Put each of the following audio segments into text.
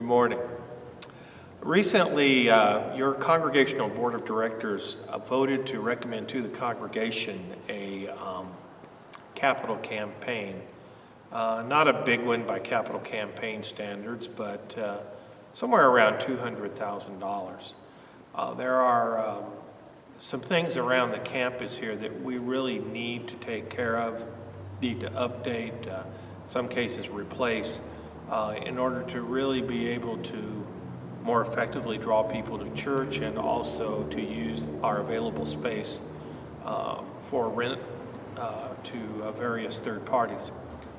Good morning. Recently, your Congregational Board of Directors voted to recommend to the congregation a capital campaign. Not a big one by capital campaign standards, but somewhere around $200,000. There are some things around the campus here that we really need to take care of, need to update, in some cases replace, in order to really be able to more effectively draw people to church and also to use our available space for rent to various third parties.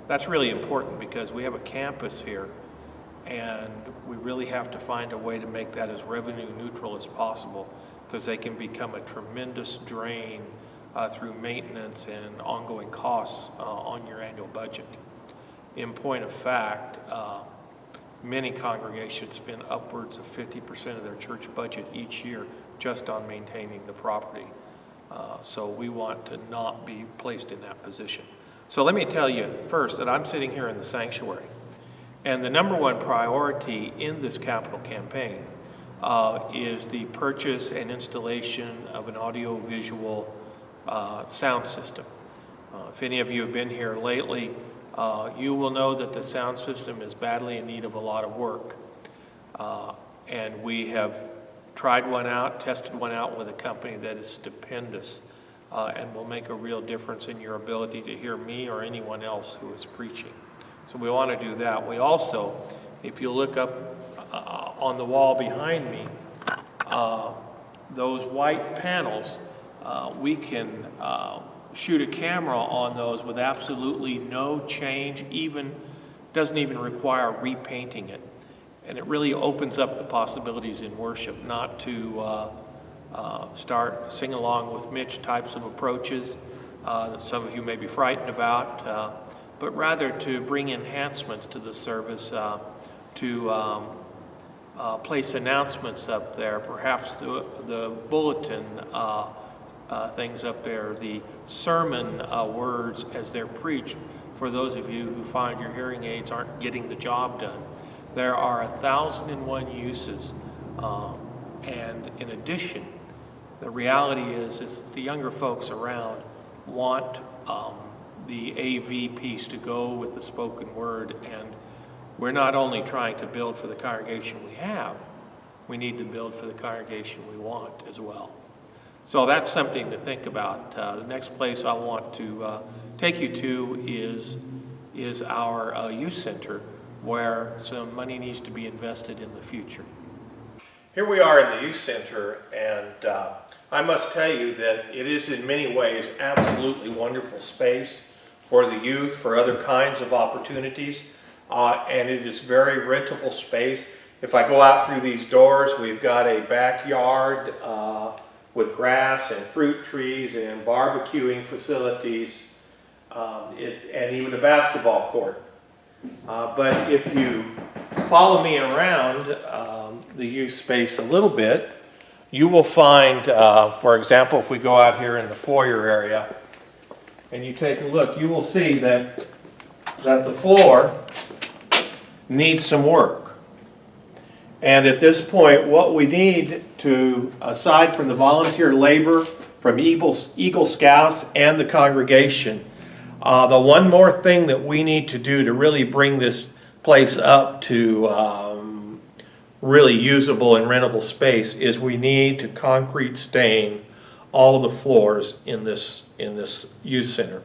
That's really important because we have a campus here and we really have to find a way to make that as revenue neutral as possible, because they can become a tremendous drain through maintenance and ongoing costs on your annual budget. In point of fact, many congregations spend upwards of 50% of their church budget each year just on maintaining the property. So we want to not be placed in that position. So let me tell you first that I'm sitting here in the sanctuary, and the number one priority in this capital campaign is the purchase and installation of an audio-visual sound system. If any of you have been here lately, you will know that the sound system is badly in need of a lot of work. And we have tried one out, tested one out with a company that is stupendous and will make a real difference in your ability to hear me or anyone else who is preaching. So we want to do that. We also, if you look up on the wall behind me, those white panels, we can shoot a camera on those with absolutely no change, doesn't even require repainting it. And it really opens up the possibilities in worship, not to start sing along with Mitch types of approaches that some of you may be frightened about, but rather to bring enhancements to the service, to place announcements up there, perhaps the bulletin things up there, the sermon words as they're preached for those of you who find your hearing aids aren't getting the job done. There are 1,001 uses, and in addition, the reality is that the younger folks around want the AV piece to go with the spoken word, and we're not only trying to build for the congregation we have, we need to build for the congregation we want as well. So that's something to think about. The next place I want to take you to is our youth center, where some money needs to be invested in the future. Here we are in the youth center, and I must tell you that it is in many ways absolutely wonderful space for the youth, for other kinds of opportunities, and it is very rentable space. If I go out through these doors, we've got a backyard with grass and fruit trees and barbecuing facilities, and even a basketball court. But if you follow me around the youth space a little bit, you will find, for example, if we go out here in the foyer area and you take a look, you will see that the floor needs some work. And at this point, what we need to, aside from the volunteer labor from Eagle Scouts and the congregation, the one more thing that we need to do to really bring this place up to really usable and rentable space is we need to concrete stain all the floors in this youth center.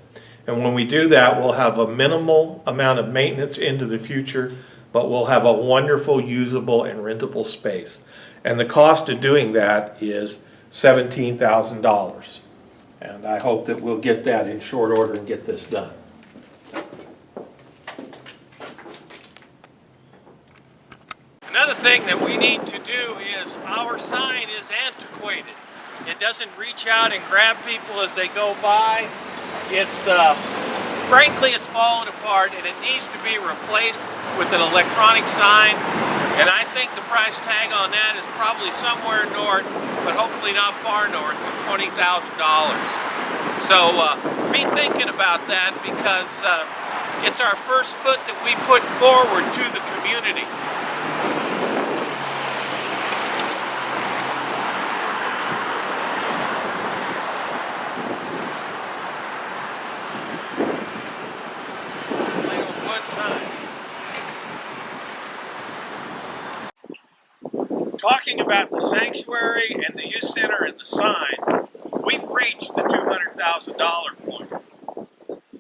And when we do that, we'll have a minimal amount of maintenance into the future, but we'll have a wonderful, usable, and rentable space. And the cost of doing that is $17,000. And I hope that we'll get that in short order and get this done. Another thing that we need to do is our sign is antiquated. It doesn't reach out and grab people as they go by. Frankly, it's fallen apart, and it needs to be replaced with an electronic sign. And I think the price tag on that is probably somewhere north, but hopefully not far north of $20,000. So be thinking about that, because it's our first foot that we put forward to the community. talking about the sanctuary and the youth center and the sign, we've reached the $200,000 point.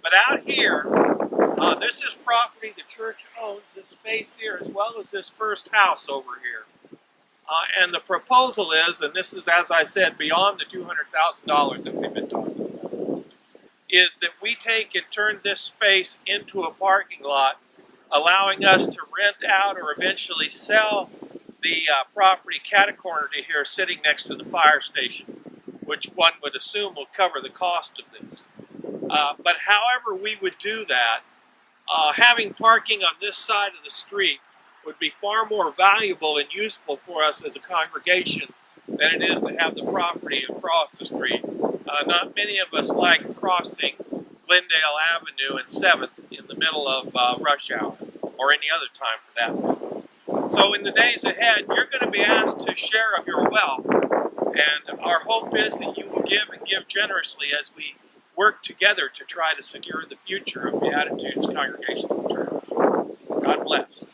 But out here, this is property the church owns, this space here, as well as this first house over here. And the proposal is, and this is, as I said, beyond the $200,000 that we've been talking about, is that we take and turn this space into a parking lot, allowing us to rent out or eventually sell the property cat-a-corner to here sitting next to the fire station, which one would assume will cover the cost of this. But however we would do that, having parking on this side of the street would be far more valuable and useful for us as a congregation than it is to have the property across the street. Not many of us like crossing Glendale Avenue and 7th in the middle of rush hour, or any other time for that matter. So in the days ahead, you're going to be asked to share of your wealth, and our hope is that you will give and give generously as we work together to try to secure the future of Beatitudes Congregational Church. God bless.